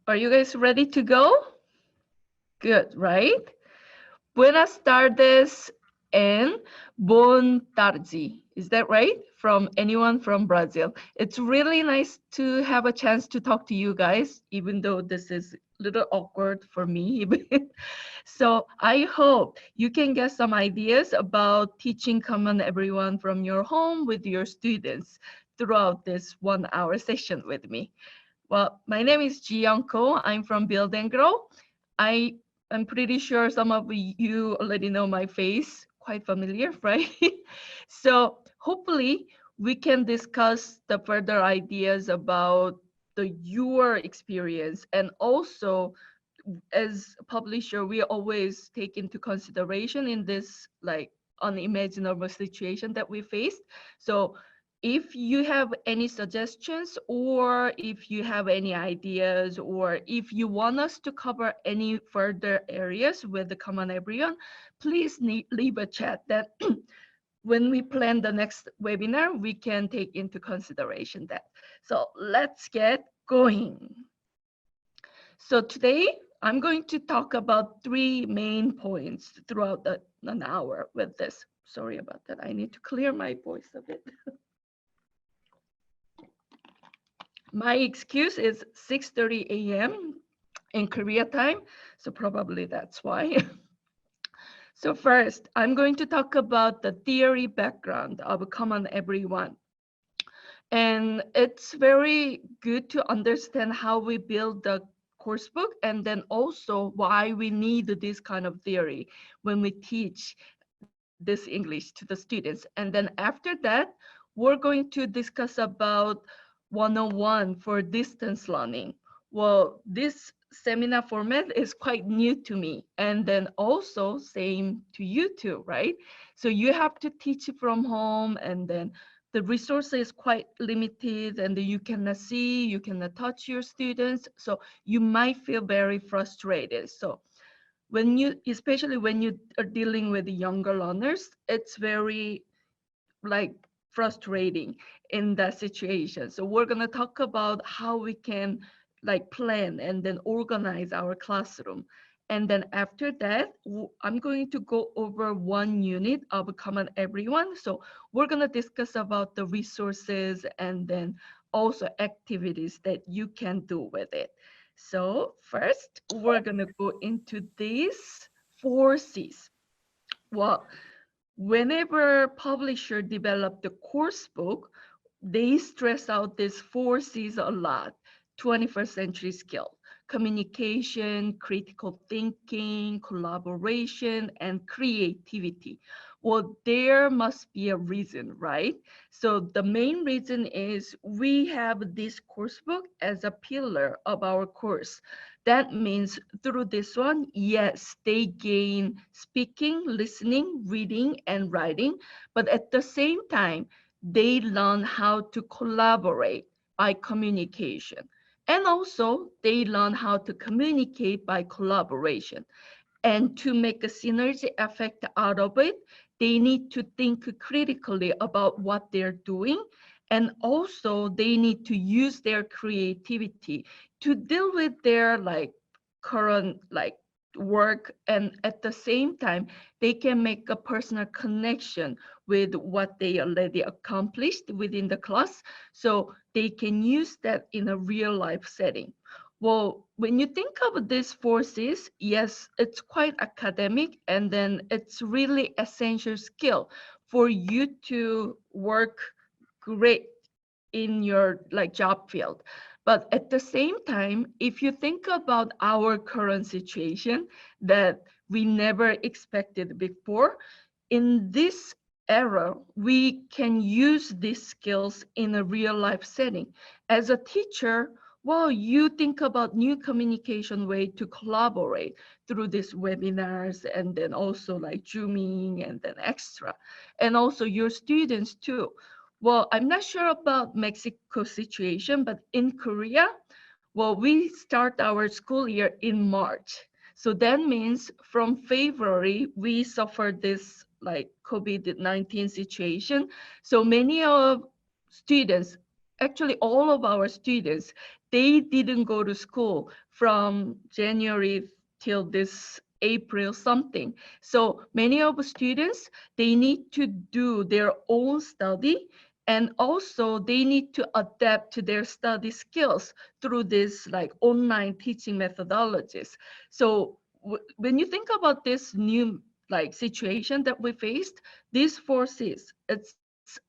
Are you guys ready to go? Good, right? Buenas tardes and bon tarde. Is that right? From anyone from Brazil. It's really nice to have a chance to talk to you guys, even though this is a little awkward for me. So I hope you can get some ideas about teaching common everyone from your home with your students throughout this 1 hour session with me. Well, my name is Ji Young Ko. I'm from Build and Grow. I am pretty sure some of you already know my face, quite familiar, right? So hopefully we can discuss the further ideas about the your experience, and also as a publisher, we always take into consideration in this like unimaginable situation that we faced. So if you have any suggestions, or if you have any ideas, or if you want us to cover any further areas with the Common Everyone, please leave a chat that when we plan the next webinar, we can take into consideration that. So let's get going. So today I'm going to talk about three main points throughout an hour with this. Sorry about that. I need to clear my voice a bit. My excuse is 6:30 a.m. in Korea time, so probably that's why. So first, I'm going to talk about the theory background of Common Everyone. And it's very good to understand how we build the course book, and then also why we need this kind of theory when we teach this English to the students. And then after that, we're going to discuss about 101 for distance learning. Well, this seminar format is quite new to me, and then also same to you too, right? So you have to teach from home, and then the resource is quite limited, and you cannot see, you cannot touch your students, so you might feel very frustrated. So when you, especially when you are dealing with younger learners, it's very like frustrating in that situation. So we're going to talk about how we can like plan and then organize our classroom. And then after that, I'm going to go over one unit of Common Everyone. So we're going to discuss about the resources and then also activities that you can do with it. So first, we're going to go into these 4 C's. Well, whenever publisher develop the course book, they stress out these 4 C's a lot. 21st century skill: communication, critical thinking, collaboration, and creativity. Well, there must be a reason, right? So the main reason is we have this course book as a pillar of our course. That means through this one, yes, they gain speaking, listening, reading, and writing, but at the same time, they learn how to collaborate by communication. And also, they learn how to communicate by collaboration. And to make a synergy effect out of it, they need to think critically about what they're doing. And also, they need to use their creativity to deal with their like current like work, and at the same time they can make a personal connection with what they already accomplished within the class, so they can use that in a real life setting. Well, when you think of these 4 C's, yes, it's quite academic, and then it's really essential skill for you to work great in your like job field. But at the same time, if you think about our current situation that we never expected before, in this era, we can use these skills in a real life setting. As a teacher, well, you think about new communication way to collaborate through these webinars, and then also like Zooming and then extra, and also your students too. Well, I'm not sure about Mexico situation, but in Korea, well, we start our school year in March. So that means from February, we suffered this like COVID-19 situation. So many of students, actually all of our students, they didn't go to school from January till this April something. So many of the students, they need to do their own study, and also they need to adapt to their study skills through this like online teaching methodologies. So when you think about this new like situation that we faced, these forces, it's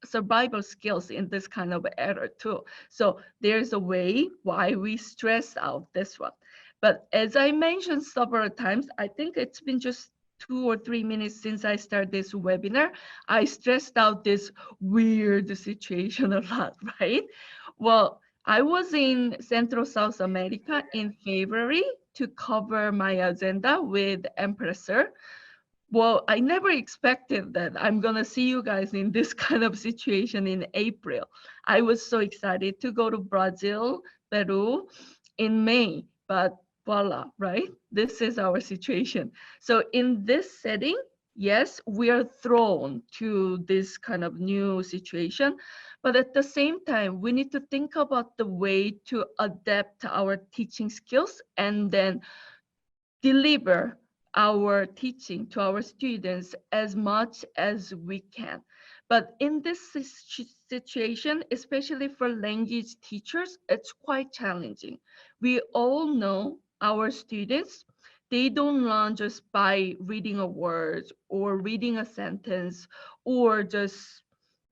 survival skills in this kind of era too. So there's a way why we stress out this one. But as I mentioned several times, I think it's been just 2 or 3 minutes since I started this webinar, I stressed out this weird situation a lot, right? Well, I was in Central South America in February to cover my agenda with Empressor. Well, I never expected that I'm gonna see you guys in this kind of situation in April. I was so excited to go to Brazil, Peru in May, but voila, right? This is our situation. So in this setting, yes, we are thrown to this kind of new situation, but at the same time, we need to think about the way to adapt our teaching skills and then deliver our teaching to our students as much as we can. But in this situation, especially for language teachers, it's quite challenging. We all know our students, they don't learn just by reading a word or reading a sentence or just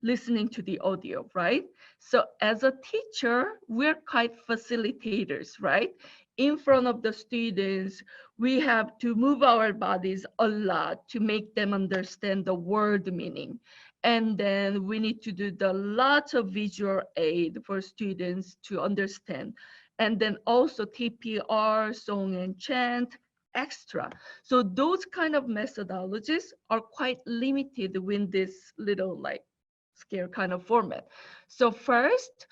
listening to the audio, right? So as a teacher, we're quite facilitators, right? In front of the students, we have to move our bodies a lot to make them understand the word meaning. And then we need to do the lots of visual aid for students to understand. And then also TPR, song and chant, extra. So those kind of methodologies are quite limited with this little like scare kind of format. So first,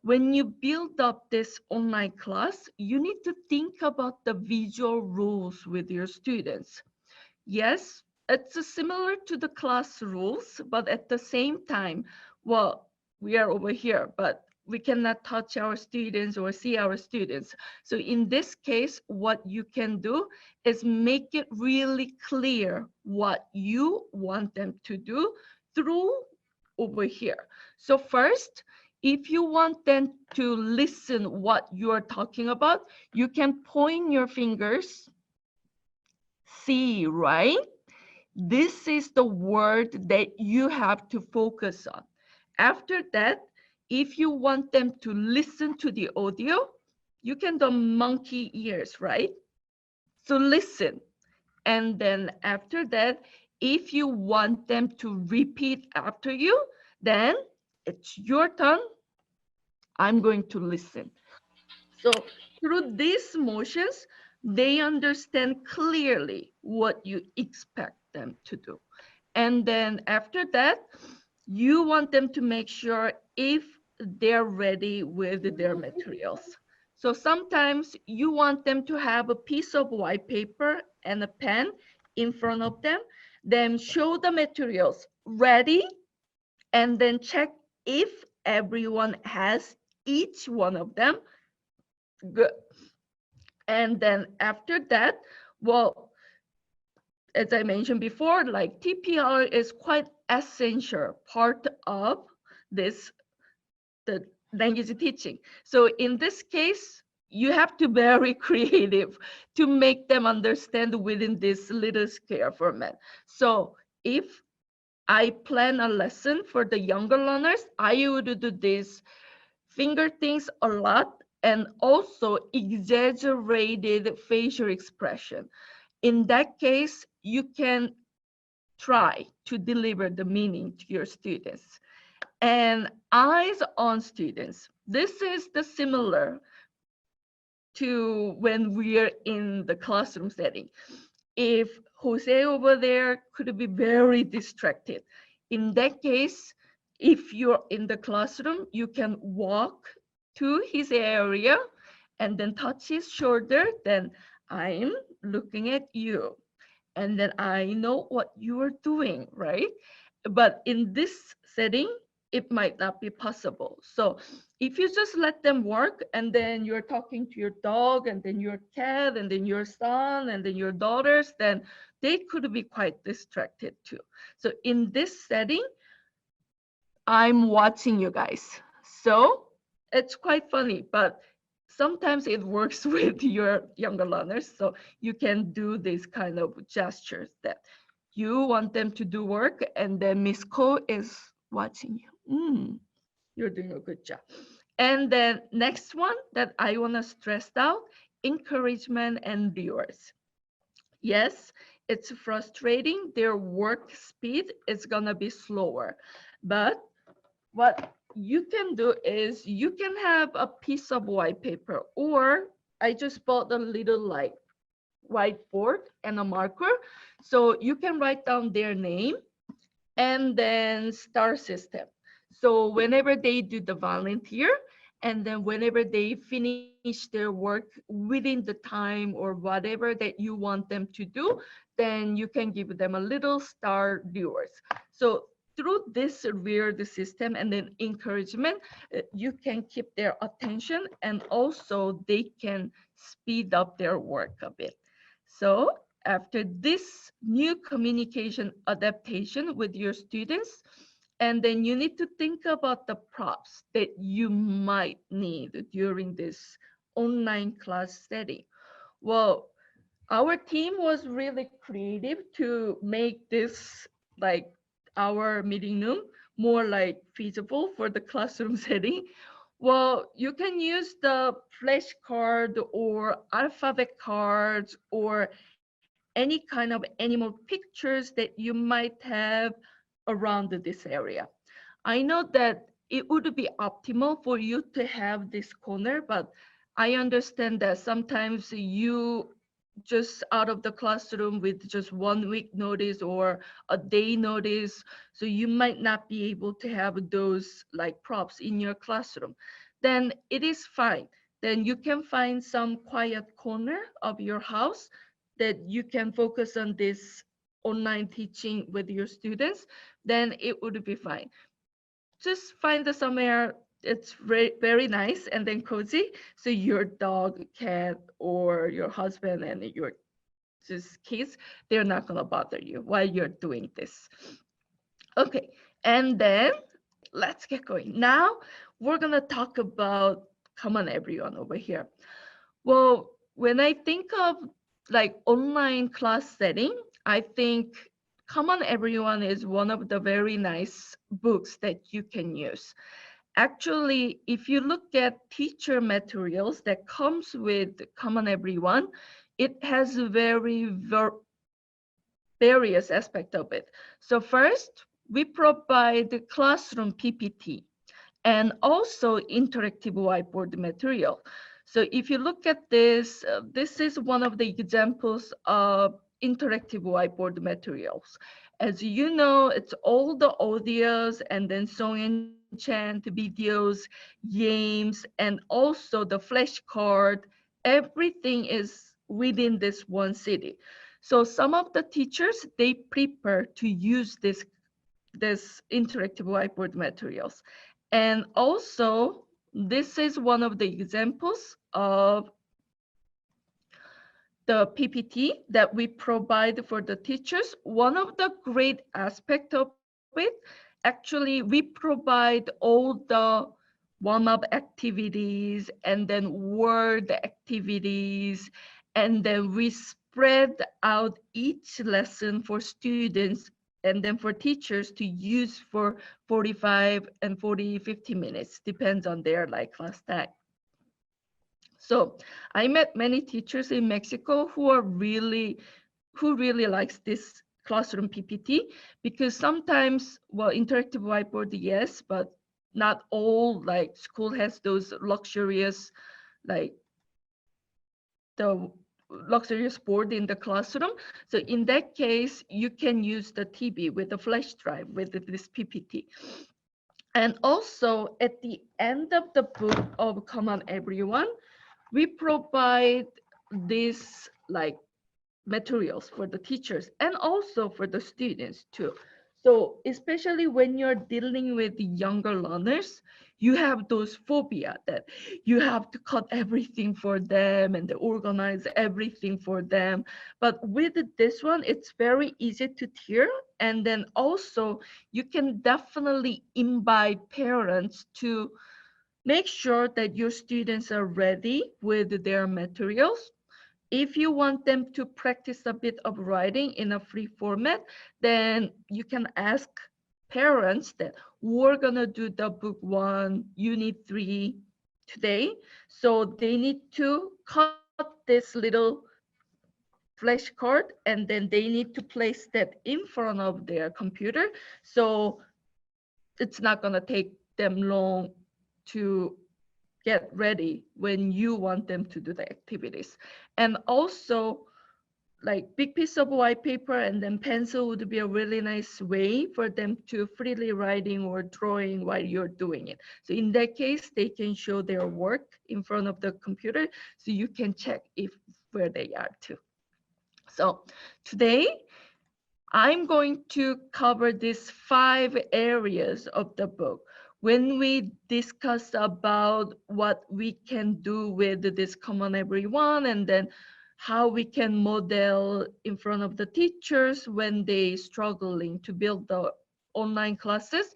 when you build up this online class, you need to think about the visual rules with your students. Yes, it's similar to the class rules, but at the same time, well, we are over here, but we cannot touch our students or see our students. So in this case, what you can do is make it really clear what you want them to do through over here. So first, if you want them to listen what you're talking about, you can point your fingers, see, right? This is the word that you have to focus on. After that, if you want them to listen to the audio, you can do monkey ears, right? So listen. And then after that, if you want them to repeat after you, then it's your turn. I'm going to listen. So through these motions, they understand clearly what you expect them to do. And then after that, you want them to make sure if they're ready with their materials. So sometimes you want them to have a piece of white paper and a pen in front of them, then show the materials ready, and then check if everyone has each one of them. Good. And then after that, well, as I mentioned before, like TPR is quite essential part of this, the language teaching. So in this case, you have to be very creative to make them understand within this little square format. So if I plan a lesson for the younger learners, I would do this finger things a lot and also exaggerated facial expression. In that case, you can try to deliver the meaning to your students. And eyes on students. This is the similar to when we are in the classroom setting. If Jose over there could be very distracted, in that case, if you're in the classroom, you can walk to his area and then touch his shoulder, then I'm looking at you. And then I know what you are doing, right? But in this setting, it might not be possible. So if you just let them work and then you're talking to your dog and then your cat and then your son and then your daughters, then they could be quite distracted too. So in this setting, I'm watching you guys. So it's quite funny, but sometimes it works with your younger learners. So you can do these kind of gestures that you want them to do work, and then Miss Ko is watching you. You're doing a good job. And then next one that I want to stress out, encouragement and rewards. Yes, it's frustrating. Their work speed is gonna be slower, but what you can do is you can have a piece of white paper, or I just bought a little like whiteboard and a marker, so you can write down their name and then star system. So whenever they do the volunteer, and then whenever they finish their work within the time or whatever that you want them to do, then you can give them a little star viewers. So through this reward system and then encouragement, you can keep their attention, and also they can speed up their work a bit. So after this new communication adaptation with your students, and then you need to think about the props that you might need during this online class setting. Well, our team was really creative to make this like our meeting room more like feasible for the classroom setting. Well, you can use the flashcard or alphabet cards or any kind of animal pictures that you might have around this area. I know that it would be optimal for you to have this corner, but I understand that sometimes you just out of the classroom with just 1 week notice or a day notice, so you might not be able to have those like props in your classroom. Then it is fine. Then you can find some quiet corner of your house that you can focus on this online teaching with your students, then it would be fine. Just find the somewhere it's very, very nice and then cozy, so your dog, cat, or your husband and your just kids, they're not gonna bother you while you're doing this. Okay, and then let's get going. Now we're gonna talk about, come on everyone over here. Well, when I think of like online class setting, I think Come on Everyone is one of the very nice books that you can use. Actually, if you look at teacher materials that comes with Come on Everyone, it has various aspect of it. So first, we provide the classroom PPT and also interactive whiteboard material. So if you look at this, this is one of the examples of interactive whiteboard materials. As you know, it's all the audios and then song and chant videos, games, and also the flashcard. Everything is within this one city. So some of the teachers, they prepare to use this interactive whiteboard materials. And also, this is one of the examples of the PPT that we provide for the teachers. One of the great aspect of it, actually, we provide all the warm-up activities and then word activities, and then we spread out each lesson for students and then for teachers to use for 45 and 40, 50 minutes, depends on their like class time. So I met many teachers in Mexico who really likes this classroom PPT, because sometimes, well, interactive whiteboard, yes, but not all like school has those luxurious, like the luxurious board in the classroom. So in that case, you can use the TV with the flash drive with this PPT. And also at the end of the book of Come On Everyone, we provide these like materials for the teachers and also for the students too. So especially when you're dealing with the younger learners, you have those phobia that you have to cut everything for them and organize everything for them. But with this one, it's very easy to tier. And then also you can definitely invite parents to make sure that your students are ready with their materials. If you want them to practice a bit of writing in a free format, then you can ask parents that we're gonna do the book 1, unit 3 today. So they need to cut this little flashcard and then they need to place that in front of their computer. So it's not gonna take them long to get ready when you want them to do the activities. And also, like big piece of white paper and then pencil would be a really nice way for them to freely writing or drawing while you're doing it. So in that case, they can show their work in front of the computer so you can check if where they are too. So today, I'm going to cover these 5 areas of the book. When we discuss about what we can do with this common everyone and then how we can model in front of the teachers when they struggling to build the online classes,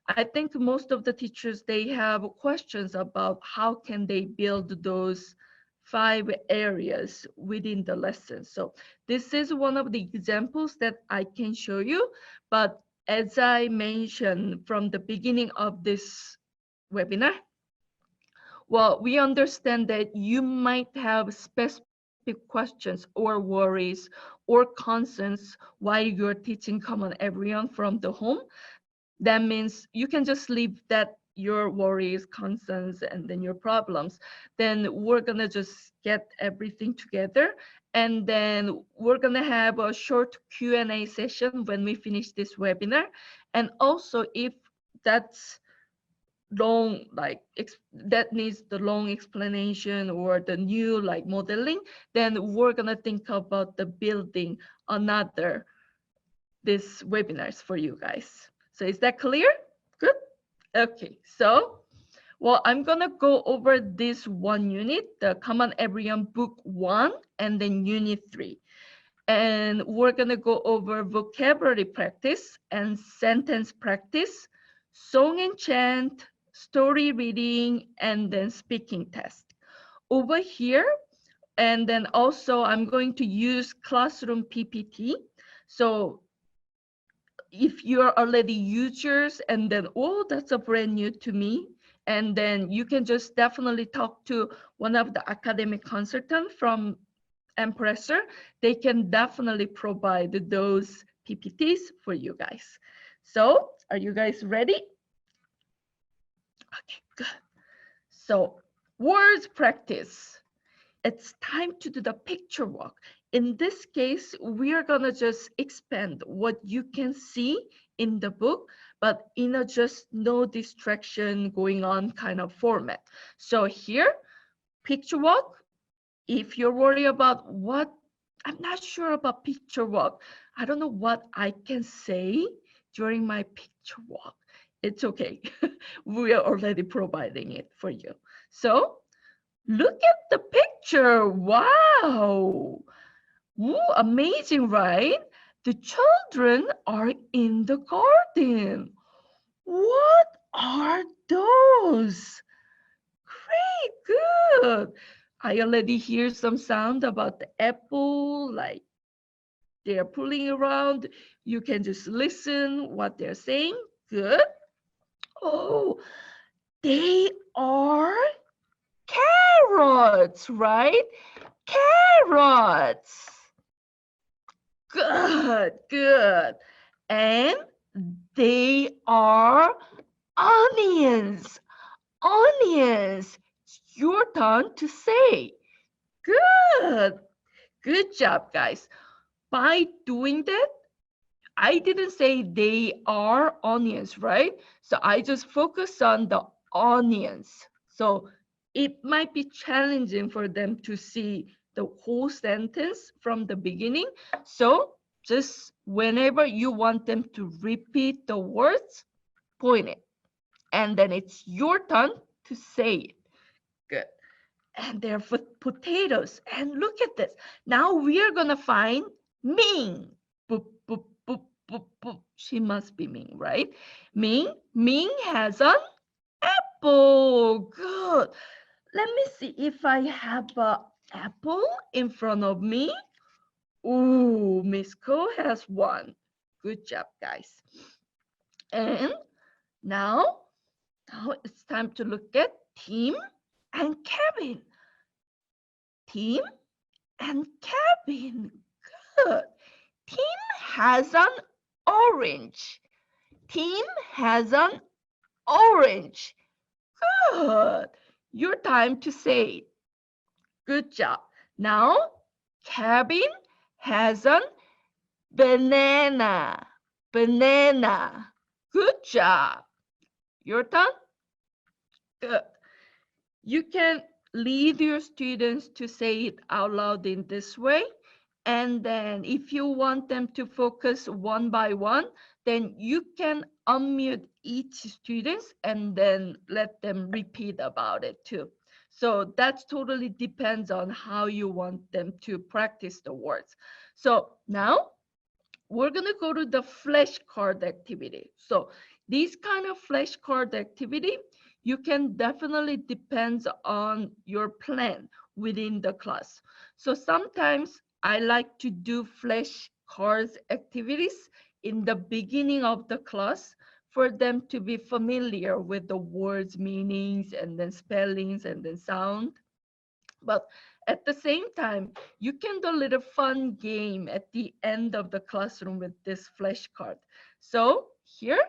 I think most of the teachers, they have questions about how can they build those 5 areas within the lesson. So this is one of the examples that I can show you. But as I mentioned from the beginning of this webinar, well, we understand that you might have specific questions or worries or concerns while you're teaching Common Everyone from the home. That means you can just leave that your worries, concerns, and then your problems. Then we're gonna just get everything together, and then we're gonna have a short Q&A session when we finish this webinar. And also, if that's long, like that needs the long explanation or the new like modeling, then we're gonna think about the building another these webinars for you guys. So is that clear? Good. Okay, so, well, I'm gonna go over this one unit, the Common Everyone Book 1 and then Unit 3. And we're gonna go over vocabulary practice and sentence practice, song and chant, story reading, and then speaking test. Over here, and then also I'm going to use classroom PPT. So if you're already users and then, oh, that's a brand new to me, and then you can just definitely talk to one of the academic consultants from Empressor. They can definitely provide those PPTs for you guys. So are you guys ready? Okay, good. So words practice. It's time to do the picture walk. In this case, we are gonna just expand what you can see in the book, but in a just no distraction going on kind of format. So here, picture walk. If you're worried about what, I'm not sure about picture walk. I don't know what I can say during my picture walk. It's okay. We are already providing it for you. So look at the picture. Wow. Ooh, amazing, right? The children are in the garden. What are those? Great, good. I already hear some sound about the apple, like they're pulling around. You can just listen what they're saying. Good. Oh, they are carrots, right? Carrots. Good, good. And they are onions. Onions. It's your turn to say. Good. Good job, guys. By doing that, I didn't say they are onions, right? So I just focus on the onions. So it might be challenging for them to see the whole sentence from the beginning. So Just whenever you want them to repeat the words, point it. And then it's your turn to say it. Good. And they're potatoes. And look at this. Now we are going to find Ming. Boop, boop, boop, boop, boop. She must be Ming, right? Ming. Ming has an apple. Good. Let me see if I have an apple in front of me. Ooh, Miss Ko has one. Good job, guys. And now it's time to look at Tim and Kevin. Tim and Kevin. Good. Tim has an orange. Tim has an orange. Good. Your time to say it. Good job. Now, Kevin has an banana. Banana. Good job. Your turn. Good. You can lead your students to say it out loud in this way. And then if you want them to focus one by one, then you can unmute each student and then let them repeat about it too. So that totally depends on how you want them to practice the words. So now we're going to go to the flashcard activity. So these kind of flashcard activity, you can definitely depends on your plan within the class. So sometimes I like to do flashcards activities in the beginning of the class for them to be familiar with the words, meanings, and then spellings, and then sound. But at the same time, you can do a little fun game at the end of the classroom with this flashcard. So here,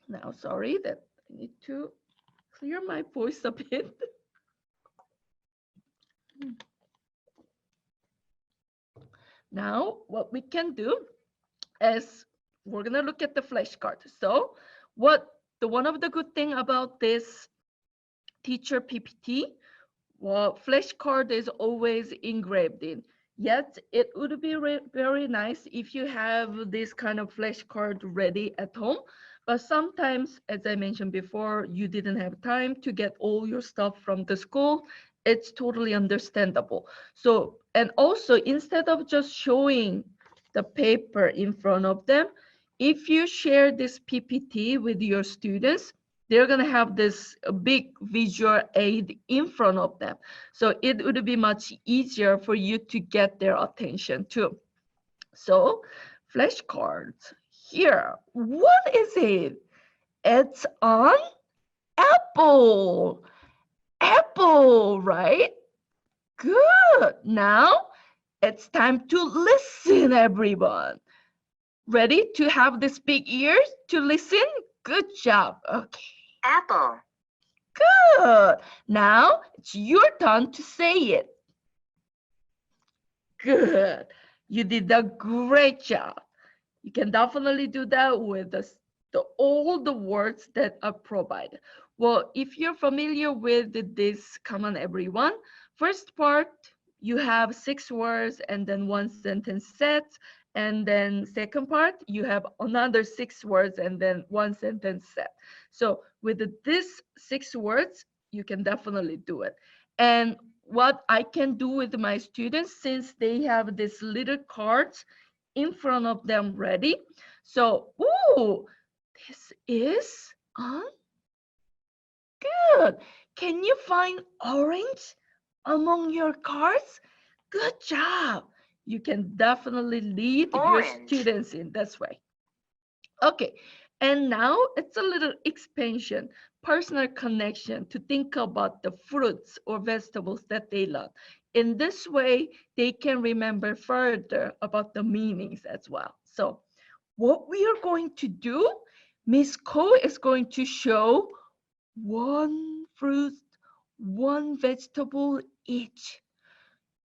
now sorry that I need to clear my voice a bit. Now, what we can do is we're gonna look at the flashcard. So one of the good thing about this teacher PPT, well, flashcard is always engraved in. Yet it would be very nice if you have this kind of flashcard ready at home. But sometimes, as I mentioned before, you didn't have time to get all your stuff from the school. It's totally understandable. So, and also instead of just showing the paper in front of them, if you share this PPT with your students, they're going to have this big visual aid in front of them. So it would be much easier for you to get their attention too. So flashcards here, what is it? It's an apple. Apple, right? Good. Now it's time to listen, everyone. Ready to have this big ears to listen? Good job. Okay. Apple. Good. Now it's your turn to say it. Good. You did a great job. You can definitely do that with all the words that are provided. Well, if you're familiar with this Come on Everyone, first part, you have 6 words and then one sentence set. And then second part, you have another 6 words and then one sentence set. So with this 6 words, you can definitely do it. And what I can do with my students, since they have these little cards in front of them ready. So, ooh, this is on. Good. Can you find orange among your cards? Good job. You can definitely lead your students in this way. Okay, and now it's a little expansion, personal connection to think about the fruits or vegetables that they love. In this way, they can remember further about the meanings as well. So what we are going to do, Miss Ko is going to show one fruit, one vegetable each.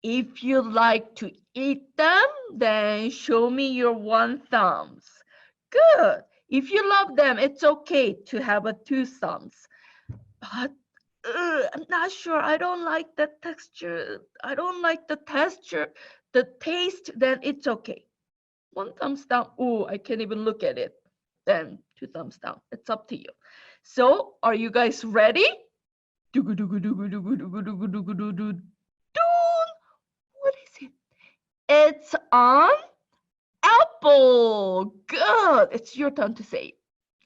If you like to eat them, then show me your one thumbs. Good. If you love them, it's okay to have a 2 thumbs. But I'm not sure. I don't like the texture. I don't like the texture, the taste, then it's okay. 1 thumbs down. Oh, I can't even look at it. Then 2 thumbs down. It's up to you. So are you guys ready? What is it? It's an apple. Good. It's your turn to say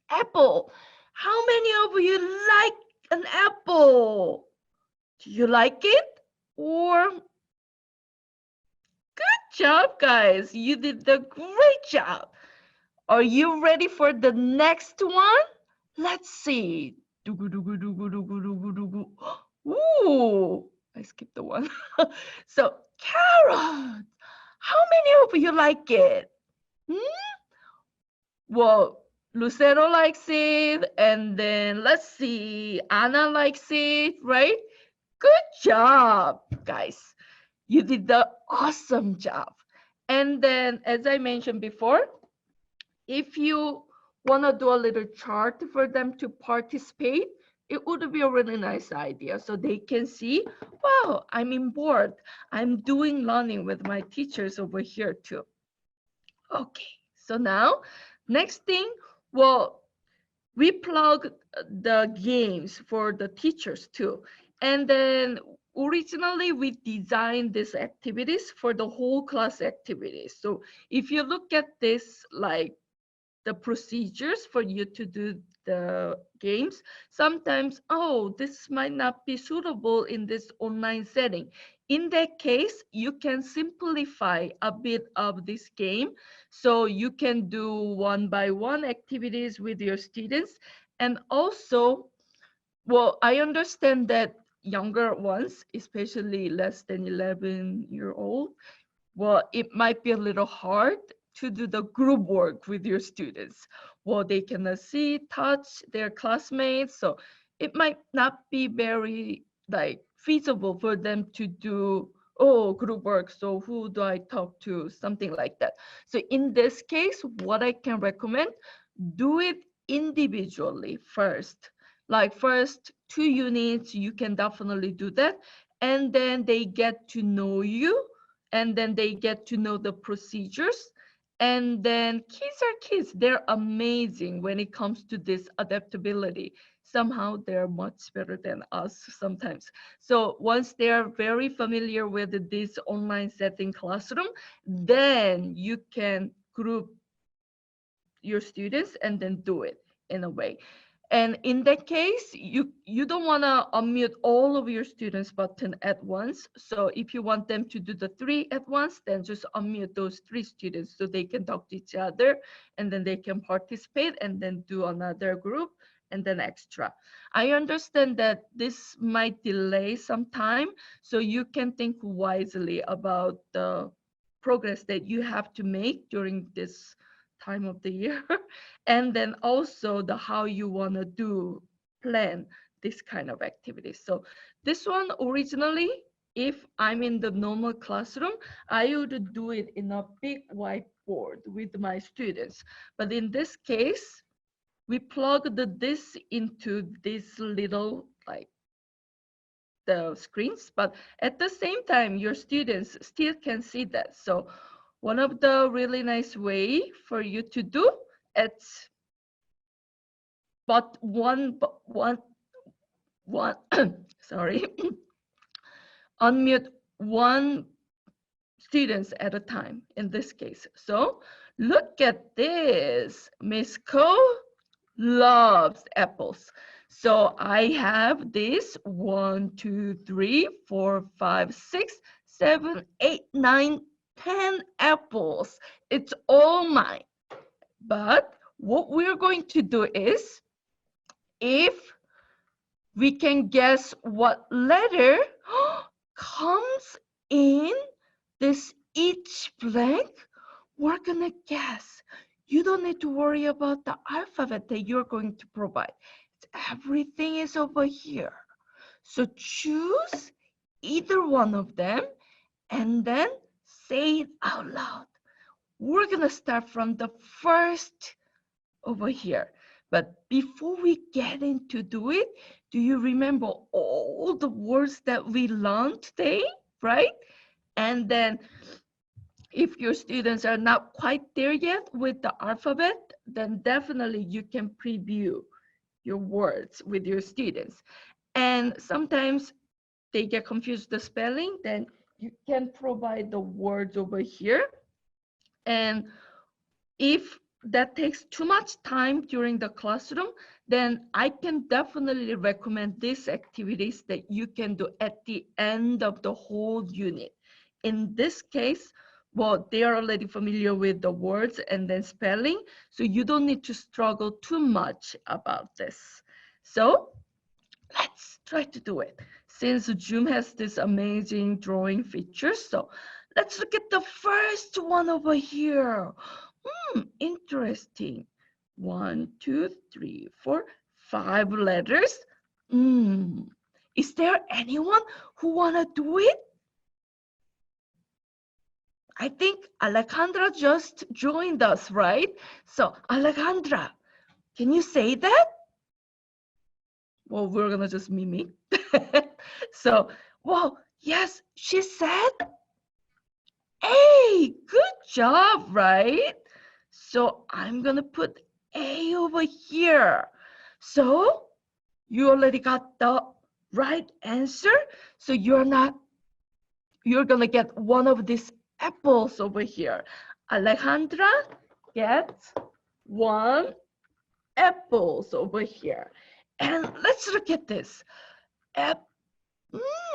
apple. How many of you like an apple? Do you like it? Or good job, guys. You did a great job. Are you ready for the next one? Let's see. Ooh, I skipped the one. So, carrot. How many of you like it? Hmm? Well, Lucero likes it, and then let's see, Anna likes it, right? Good job, guys. You did the awesome job. And then, as I mentioned before, if you want to do a little chart for them to participate, it would be a really nice idea so they can see, wow, I'm in board. I'm doing learning with my teachers over here too. Okay, so now, next thing, well, we plug the games for the teachers too. And then originally we designed these activities for the whole class activities. So if you look at this, like the procedures for you to do the games, sometimes, oh, this might not be suitable in this online setting. In that case, you can simplify a bit of this game. So you can do one by one activities with your students. And also, well, I understand that younger ones, especially less than 11-year-old, well, it might be a little hard to do the group work with your students. Well, they cannot see, touch their classmates, so it might not be very like feasible for them to do, oh, group work, so who do I talk to, something like that. So in this case, what I can recommend, do it individually first. Like first 2 units, you can definitely do that. And then they get to know you, and then they get to know the procedures. And then kids are kids. They're amazing when it comes to this adaptability. Somehow they're much better than us sometimes. So once they're very familiar with this online setting classroom, then you can group your students and then do it in a way. And in that case, you don't want to unmute all of your students button at once. So if you want them to do the 3 at once, then just unmute those 3 students so they can talk to each other, and then they can participate and then do another group and then extra. I understand that this might delay some time, so you can think wisely about the progress that you have to make during this time of the year. And then also the how you want to do plan this kind of activity. So this one originally, if I'm in the normal classroom, I would do it in a big whiteboard with my students. But in this case, we plugged this into this little like the screens, but at the same time, your students still can see that. So one of the really nice way for you to do, it's but one, sorry, unmute one students at a time in this case. So look at this. Miss Ko loves apples. So I have this 1, 2, 3, 4, 5, 6, 7, 8, 9, 10 apples. It's all mine. But what we're going to do is, if we can guess what letter comes in this each blank, we're gonna guess. You don't need to worry about the alphabet that you're going to provide. Everything is over here. So choose either one of them and then say it out loud. We're gonna start from the first over here. But before we get into do it, do you remember all the words that we learned today, right? And then If your students are not quite there yet with the alphabet, then definitely you can preview your words with your students. And sometimes they get confused the spelling, then you can provide the words over here. And if that takes too much time during the classroom, then I can definitely recommend these activities that you can do at the end of the whole unit. In this case, well, they are already familiar with the words and then spelling, so you don't need to struggle too much about this. So let's try to do it. Since Zoom has this amazing drawing feature, so let's look at the first one over here. Interesting. 1, 2, 3, 4, 5 letters. Is there anyone who wanna do it? I think Alejandra just joined us, right? So Alejandra, can you say that? Well, we're gonna just mimic. So, well, yes, she said, hey, good job, right? So I'm gonna put A over here. So you already got the right answer. So you're gonna get one of these apples over here. Alejandra gets one apples over here. And let's look at this.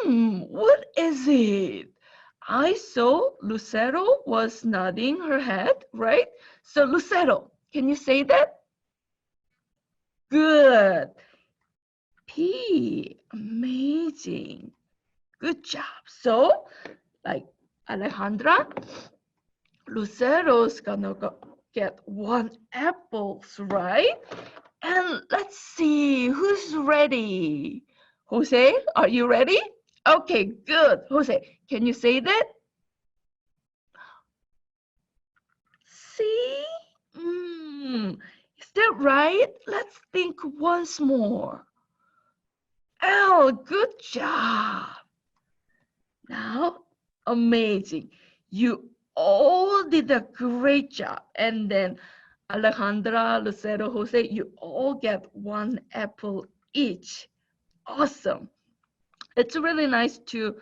What is it? I saw Lucero was nodding her head, right? So Lucero, can you say that? Good. P, amazing. Good job. So, like Alejandra, Lucero's gonna get one apples, right? And let's see, who's ready? Jose, are you ready? Okay, good. Jose, can you say that? See? Is that right? Let's think once more. Oh, good job. Now, amazing. You all did a great job. And then Alejandra, Lucero, Jose, you all get one apple each. Awesome. It's really nice to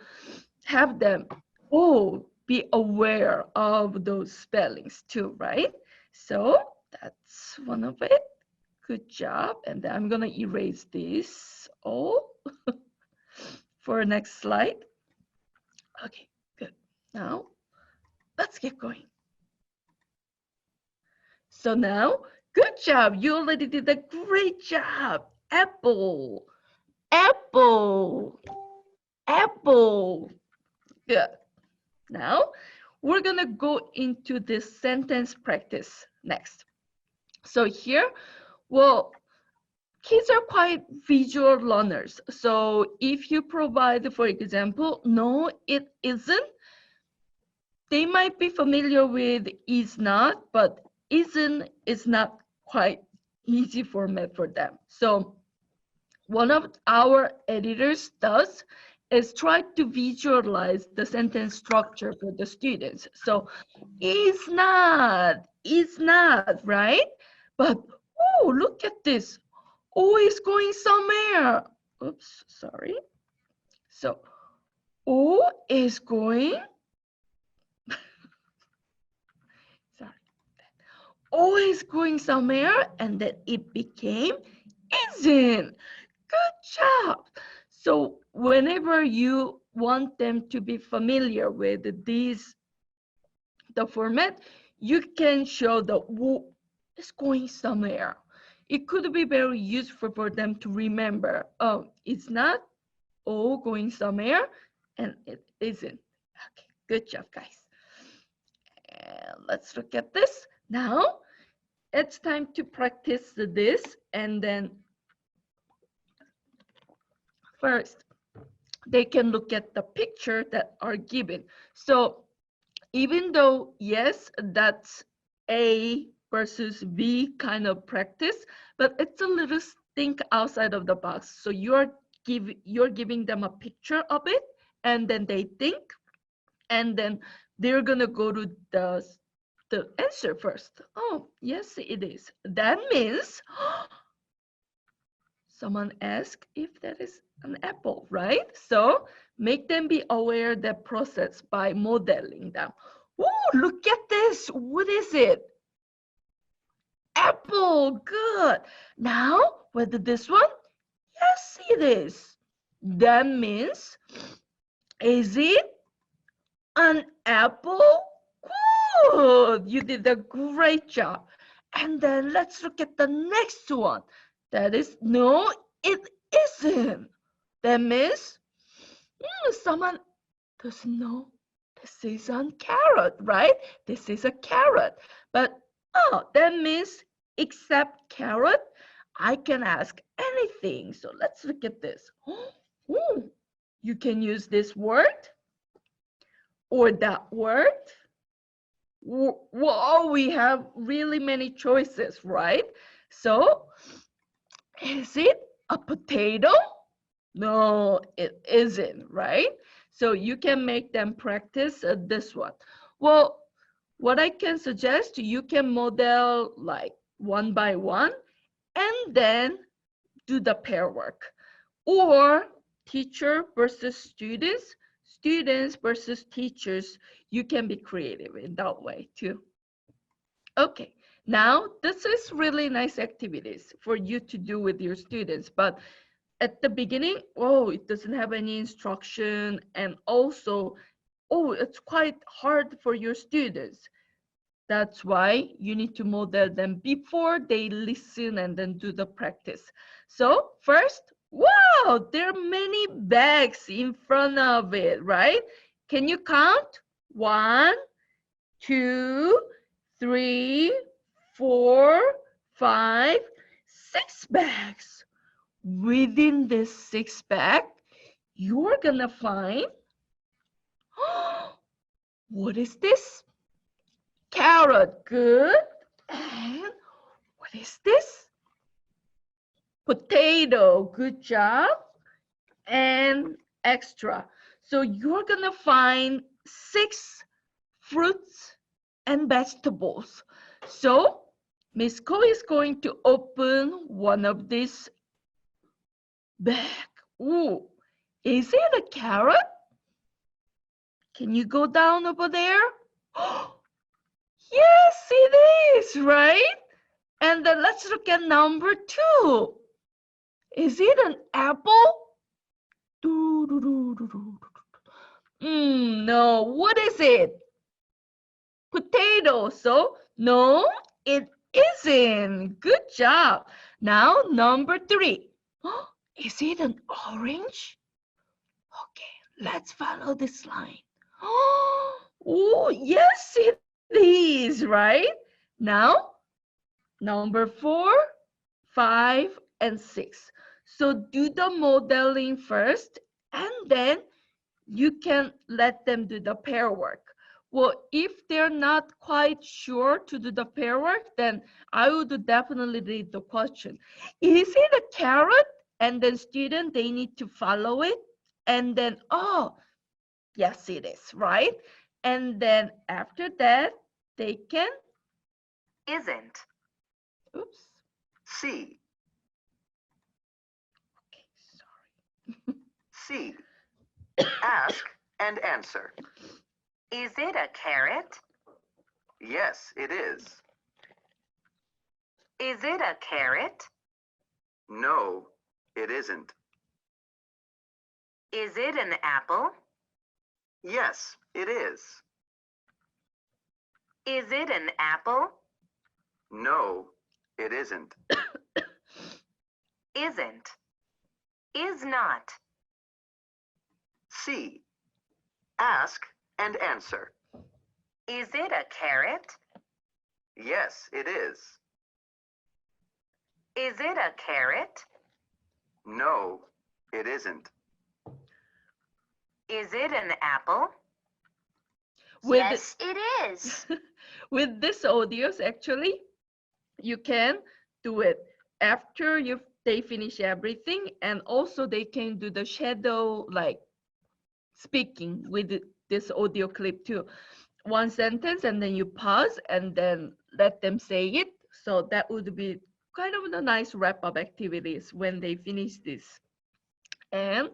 have them all be aware of those spellings too, right? So that's one of it. Good job. And then I'm gonna erase this all for next slide. Okay, good. Now let's get going. So now, good job. You already did a great job. Apple, apple, apple. Good. Now, we're gonna go into this sentence practice next. So here, well, kids are quite visual learners. So if you provide, for example, no, it isn't, they might be familiar with is not, but isn't is not quite easy format for them. So one of our editors does is try to visualize the sentence structure for the students. So is not, right? But oh, look at this. O is going somewhere. Oops, sorry. So O is going, sorry. O is going somewhere, and then it became isn't. Good job. So whenever you want them to be familiar with the format, you can show the O is going somewhere. It could be very useful for them to remember, oh, it's not O going somewhere, and it isn't. Okay, good job, guys. And let's look at this. Now, it's time to practice this, and then first, they can look at the picture that are given. So even though, yes, that's A versus B kind of practice, but it's a little think outside of the box. So you're giving them a picture of it, and then they think, and then they're gonna go to the answer first. Oh, yes, it is. That means someone asked if that is an apple, right? So make them be aware that process by modeling them. Oh, look at this. What is it? Apple. Good. Now, whether this one? Yes, it is. That means, is it an apple? Good. You did a great job. And then let's look at the next one. That is, no, it isn't. That means someone doesn't know this is a carrot, right? This is a carrot. But, oh, that means except carrot, I can ask anything. So let's look at this. Oh, you can use this word or that word. Whoa, we have really many choices, right? So, is it a potato? No, it isn't, right? So you can make them practice this one. Well, what I can suggest, you can model like one by one and then do the pair work. Or teacher versus students, students versus teachers. You can be creative in that way too. Okay, now this is really nice activities for you to do with your students, but at the beginning, oh, it doesn't have any instruction, and also, oh, it's quite hard for your students. That's why you need to model them before they listen and then do the practice. So first, wow, there are many bags in front of it, right? Can you count? 1, 2, 3, 4, 5, 6 bags. Within this 6 bag, you're gonna find, what is this? Carrot, good. And what is this? Potato, good job. And extra. So you're gonna find 6 fruits and vegetables. So Miss Ko is going to open one of these bag. Ooh, is it a carrot? Can you go down over there? Yes, it is, right? And then let's look at number 2. Is it an apple? No, what is it? Potato. So, no, it isn't. Good job. Now, number 3. Is it an orange? Okay, let's follow this line. Oh, yes, it is, right? Now, number 4, 5, and 6. So do the modeling first, and then you can let them do the pair work. Well, if they're not quite sure to do the pair work, then I would definitely read the question. Is it a carrot? And then student, they need to follow it. And then, oh, yes, it is, right? And then after that, they can. Isn't. Oops. C. Okay, sorry. C. Ask and answer. Is it a carrot? Yes, it is. Is it a carrot? No, it isn't. Is it an apple? Yes, it is. Is it an apple? No, it isn't. Isn't. Is not. C. Ask and answer. Is it a carrot? Yes, it is. Is it a carrot? No, it isn't. Is it an apple? Yes, it is. With this audios, actually, you can do it after they finish everything, and also they can do the shadow, like speaking with this audio clip too. one sentence and then you pause and then let them say it. So that would be kind of a nice wrap-up activities when they finish this. And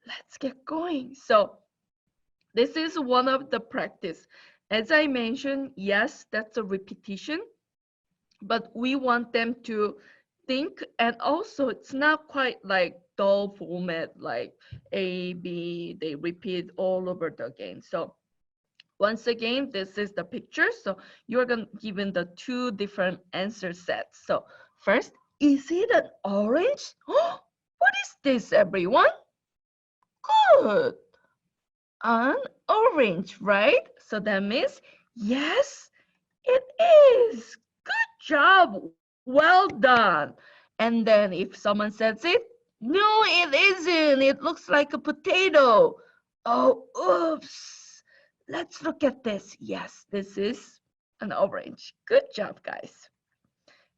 let's get going. So this is one of the practice. As I mentioned, yes, that's a repetition, but we want them to think, and also it's not quite like dull format like A, B, they repeat all over the again. So once again, this is the picture. So you're going to given the two different answer sets. So first, is it an orange? Oh, what is this, everyone? Good. An orange, right? So that means, yes, it is. Good job. Well done. And then if someone says it, no, it isn't. It looks like a potato. Oh, oops. Let's look at this. Yes, this is an orange. Good job, guys.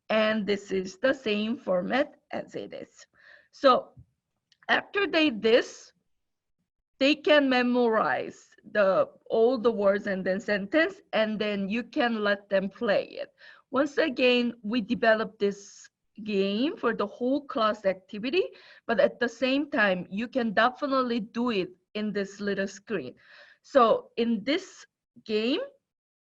And this is the same format as it is. So after this, they can memorize all the words and then sentence, and then you can let them play it. Once again, we developed this game for the whole class activity, but at the same time, you can definitely do it in this little screen. So in this game,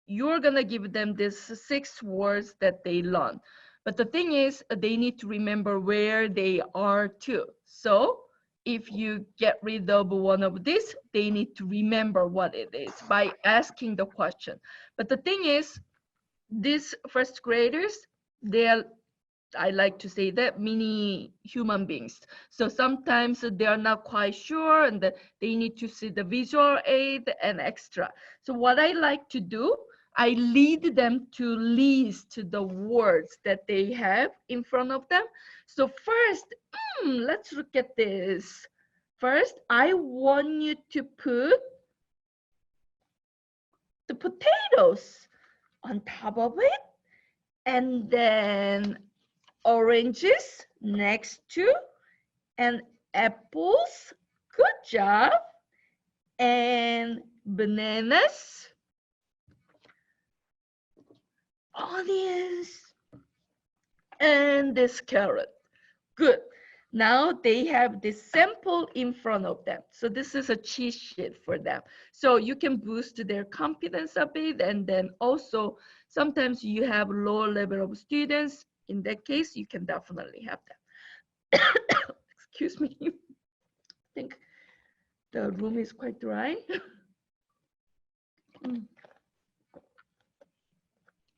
you're gonna give them these 6 words that they learn. But the thing is, they need to remember where they are too. So if you get rid of one of these, they need to remember what it is by asking the question. But the thing is, these first graders, they're, I like to say that, mini human beings. So sometimes they are not quite sure and they need to see the visual aid and extra. So what I like to do, I lead them to list the words that they have in front of them. So first, let's look at this. First, I want you to put the potatoes on top of it, and then oranges next to, and apples, good job, and bananas, onions, and this carrot. Good. Now they have this sample in front of them. So this is a cheat sheet for them. So you can boost their confidence a bit, and then also sometimes you have lower level of students. In that case, you can definitely have them. Excuse me. I think the room is quite dry.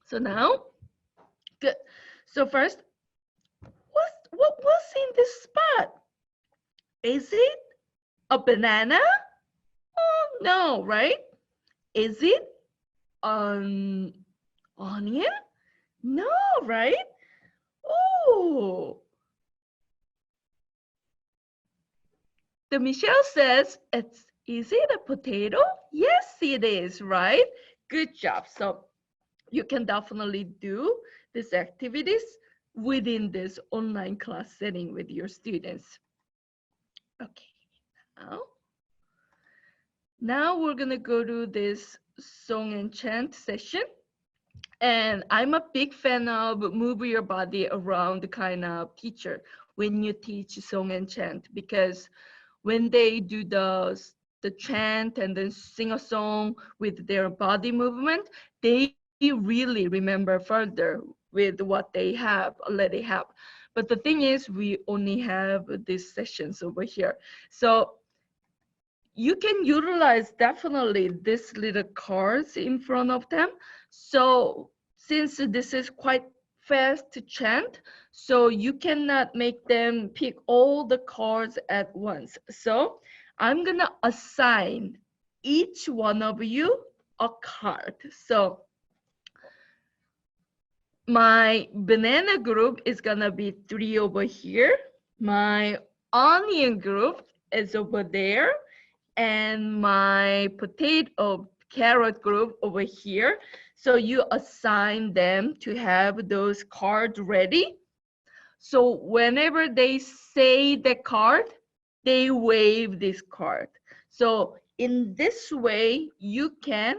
So now, good. So first, what was in this spot? Is it a banana? Oh, no, right? Is it an onion? No, right? Oh, the Michelle says, is it a potato? Yes, it is, right? Good job. So you can definitely do these activities within this online class setting with your students. Okay, now we're gonna go to this song and chant session. And I'm a big fan of move your body around kind of teacher when you teach song and chant, because when they do the chant and then sing a song with their body movement, they really remember further with what they have already have. But the thing is, we only have these sessions over here. So you can utilize definitely this little cards in front of them. So since this is quite fast to chant, so you cannot make them pick all the cards at once. So I'm gonna assign each one of you a card. So my banana group is gonna be 3 over here. My onion group is over there. And my potato carrot group over here. So you assign them to have those cards ready. So whenever they say the card, they wave this card. So in this way, you can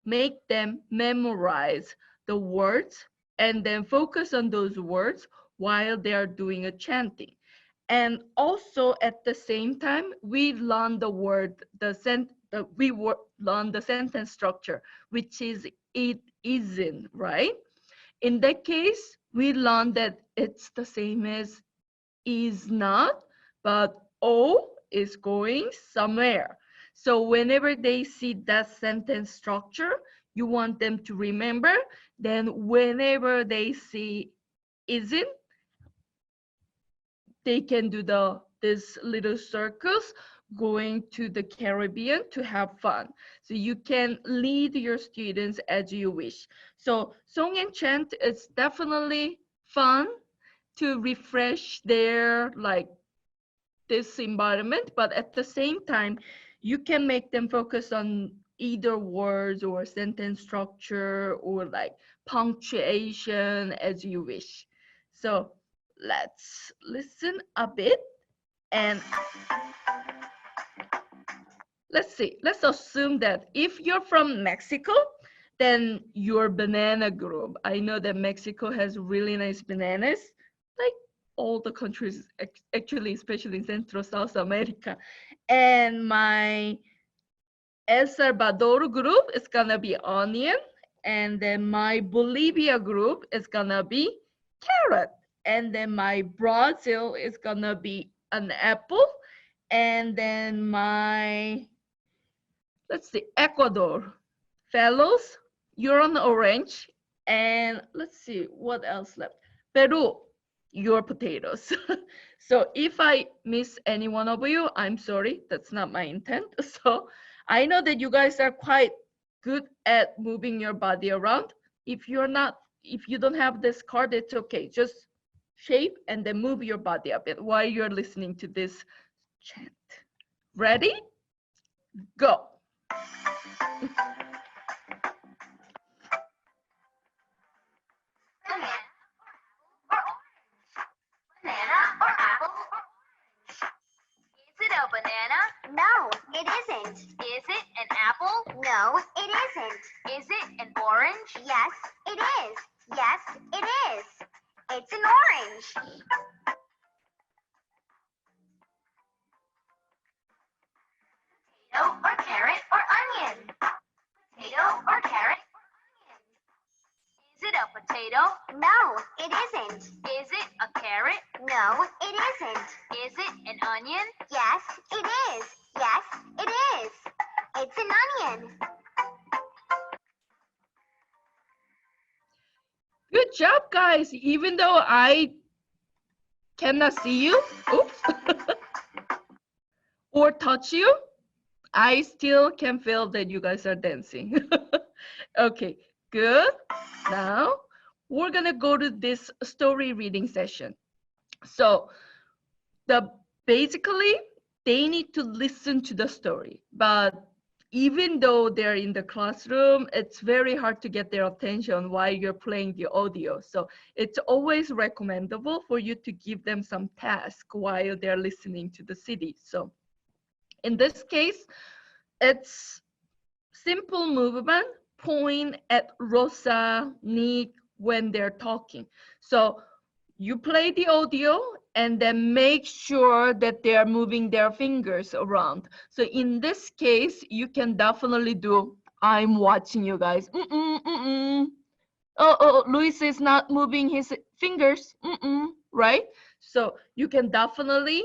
make them memorize the words and then focus on those words while they are doing a chanting. And also at the same time, we learn the word, learn the sentence structure, which is it isn't, right? In that case, we learn that it's the same as is not, but O is going somewhere. So whenever they see that sentence structure, you want them to remember. Then whenever they see isn't, they can do these little circles going to the Caribbean to have fun. So you can lead your students as you wish. So song and chant is definitely fun to refresh their this environment, but at the same time, you can make them focus on either words or sentence structure or like punctuation as you wish. So let's listen a bit and let's see. Let's assume that if you're from Mexico, then your banana group. I know that Mexico has really nice bananas, like all the countries, actually, especially in Central South America. And my El Salvador group is gonna be onion, and then my Bolivia group is gonna be carrot, and then my Brazil is gonna be an apple, and then my, let's see, Ecuador, fellows, you're on orange, and let's see what else left. Peru, your potatoes. So if I miss any one of you, I'm sorry, that's not my intent. So I know that you guys are quite good at moving your body around. If you don't have this card, it's okay. Just shape and then move your body a bit while you're listening to this chant. Ready? Go. Banana or apple or orange? Is it a banana? No, it isn't. Is it an apple? No, it isn't. Is it an orange? Yes, it is. Yes, it is. It's an orange. Potato or carrot or onion? Potato or carrot or onion? Is it a potato? No, it isn't. Is it a carrot? No, it isn't. Is it an onion? Yes, it is. Yes, it is. It's an onion. Good job, guys. Even though I cannot see you, oops, or touch you, I still can feel that you guys are dancing. Okay, good. Now we're gonna go to this story reading session. So basically they need to listen to the story, but even though they're in the classroom, it's very hard to get their attention while you're playing the audio. So it's always recommendable for you to give them some task while they're listening to the CD. So in this case, it's simple movement, point at Rosa, Nick when they're talking. So you play the audio and then make sure that they are moving their fingers around. So in this case, you can definitely do, I'm watching you guys. Oh, Luis is not moving his fingers, right? So you can definitely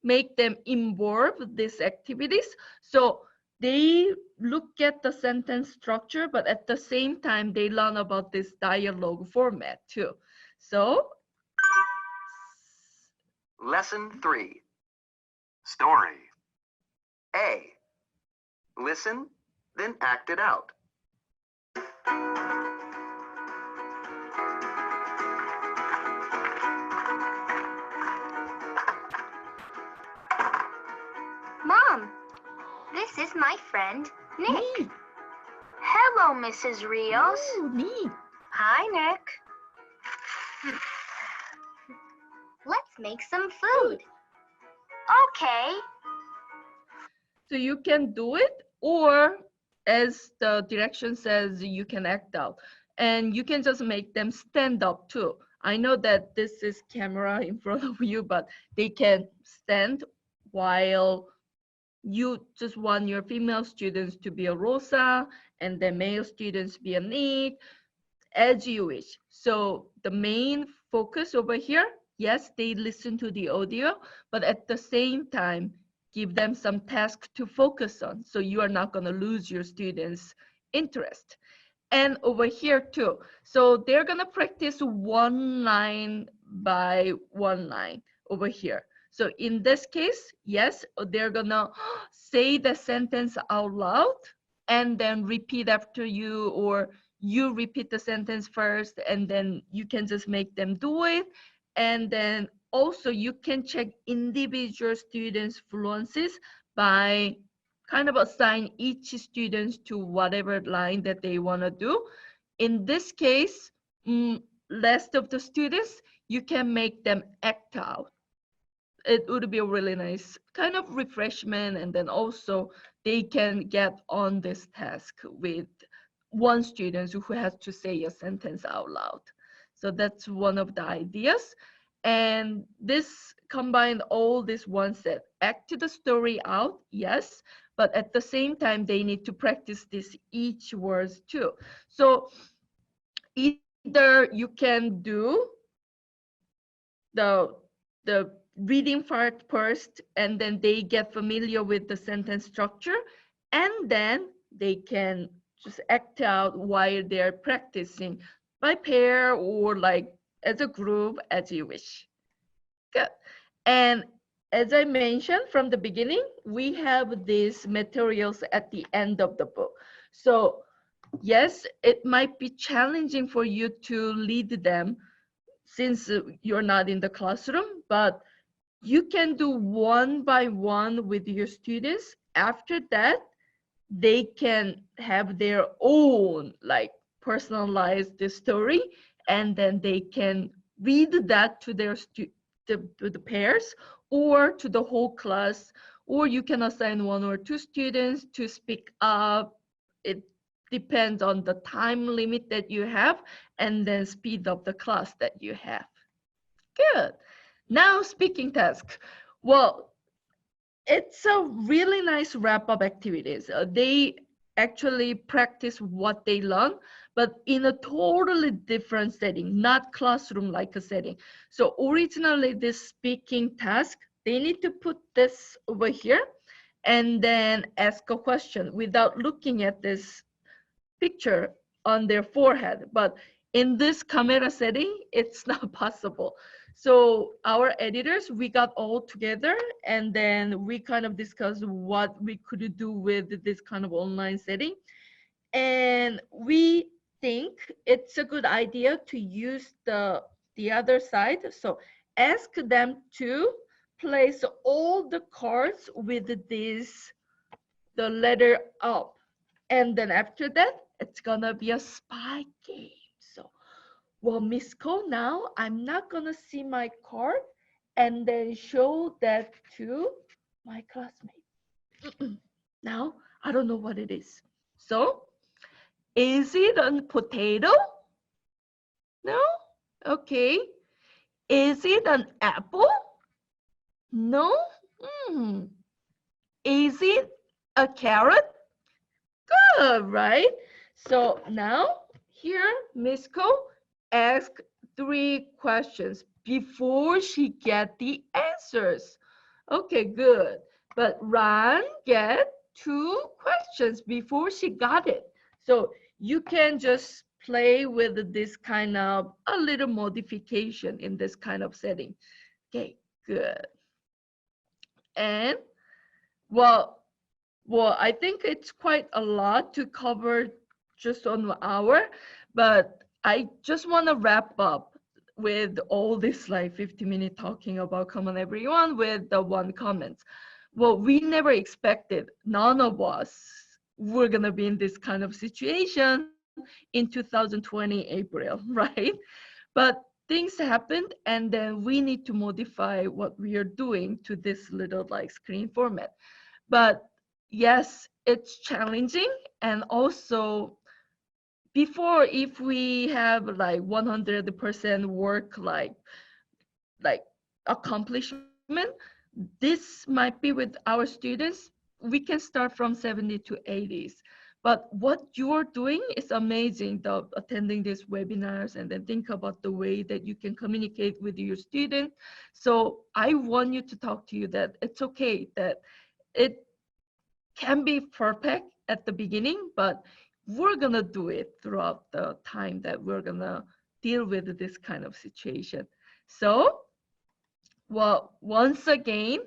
make them involve these activities. So they look at the sentence structure, but at the same time, they learn about this dialogue format too. So, Lesson 3. Story. A. Listen, then act it out. Mom, this is my friend, Nick. Nick. Hello, Mrs. Rios. Oh, Nick. Hi, Nick. Let's make some food. Okay. So you can do it, or as the direction says, you can act out. And you can just make them stand up too. I know that this is camera in front of you, but they can stand while you just want your female students to be a Rosa and the male students be a Nick, as you wish. So the main focus over here, yes, they listen to the audio, but at the same time, give them some task to focus on. So you are not going to lose your students' interest. And over here too. So they're going to practice one line by one line over here. So in this case, yes, they're going to say the sentence out loud and then repeat after you, or you repeat the sentence first and then you can just make them do it. And then also you can check individual students' fluencies by kind of assign each student to whatever line that they want to do. In this case, rest of the students, you can make them act out. It would be a really nice kind of refreshment, and then also they can get on this task with one student who has to say a sentence out loud. So that's one of the ideas. And this combined all this one set. Act the story out, yes, but at the same time, they need to practice this each words too. So either you can do the reading part first, and then they get familiar with the sentence structure, and then they can just act out while they're practicing by pair or like as a group, as you wish. Good. And as I mentioned from the beginning, we have these materials at the end of the book. So yes, it might be challenging for you to lead them since you're not in the classroom, but you can do one by one with your students. After that, they can have their own like personalized story, and then they can read that to their to the pairs or to the whole class, or you can assign one or two students to speak up. It depends on the time limit that you have, and then speed up the class that you have. Good. Now speaking task. Well, it's a really nice wrap-up activities. They actually practice what they learn, but in a totally different setting, not classroom-like a setting. So originally, this speaking task, they need to put this over here and then ask a question without looking at this picture on their forehead. But in this camera setting, it's not possible. So our editors, we got all together and then we kind of discussed what we could do with this kind of online setting. And we think it's a good idea to use the other side. So ask them to place all the cards with the letter up. And then after that, it's gonna be a spy game. So, well, Miss Ko, now I'm not gonna see my card and then show that to my classmate. Now, I don't know what it is. So, is it a potato? No? Okay. Is it an apple? No? Is it a carrot? Good, right? So now here, Miss Ko asked 3 questions before she get the answers. Okay, good. But Ran get 2 questions before she got it. So you can just play with this kind of a little modification in this kind of setting. Okay, good. And well, I think it's quite a lot to cover just on an hour, but I just want to wrap up with all this like 50-minute talking about Come On Everyone with the one comment. Well, we never expected, none of us were going to be in this kind of situation in 2020 April, right? But things happened, and then we need to modify what we are doing to this little like screen format. But yes, it's challenging, and also before, if we have like 100% work like accomplishment, this might be with our students, we can start from 70 to 80s. But what you're doing is amazing, the attending these webinars and then think about the way that you can communicate with your student. So I want you to talk to you that it's okay, that it can be perfect at the beginning, but we're gonna do it throughout the time that we're gonna deal with this kind of situation. So, well, once again,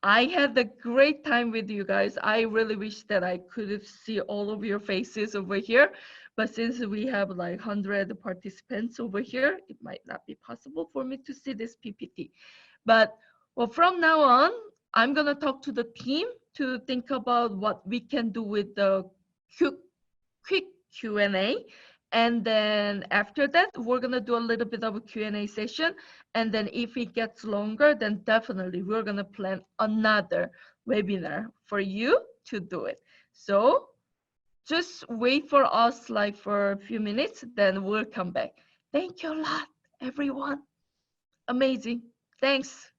I had a great time with you guys. I really wish that I could see all of your faces over here, but since we have like 100 participants over here, it might not be possible for me to see this PPT. But well, from now on, I'm gonna talk to the team to think about what we can do with the quick Q&A. And then after that, we're gonna do a little bit of a Q&A session. And then if it gets longer, then definitely we're gonna plan another webinar for you to do it. So just wait for us like for a few minutes, then we'll come back. Thank you a lot, everyone. Amazing. Thanks.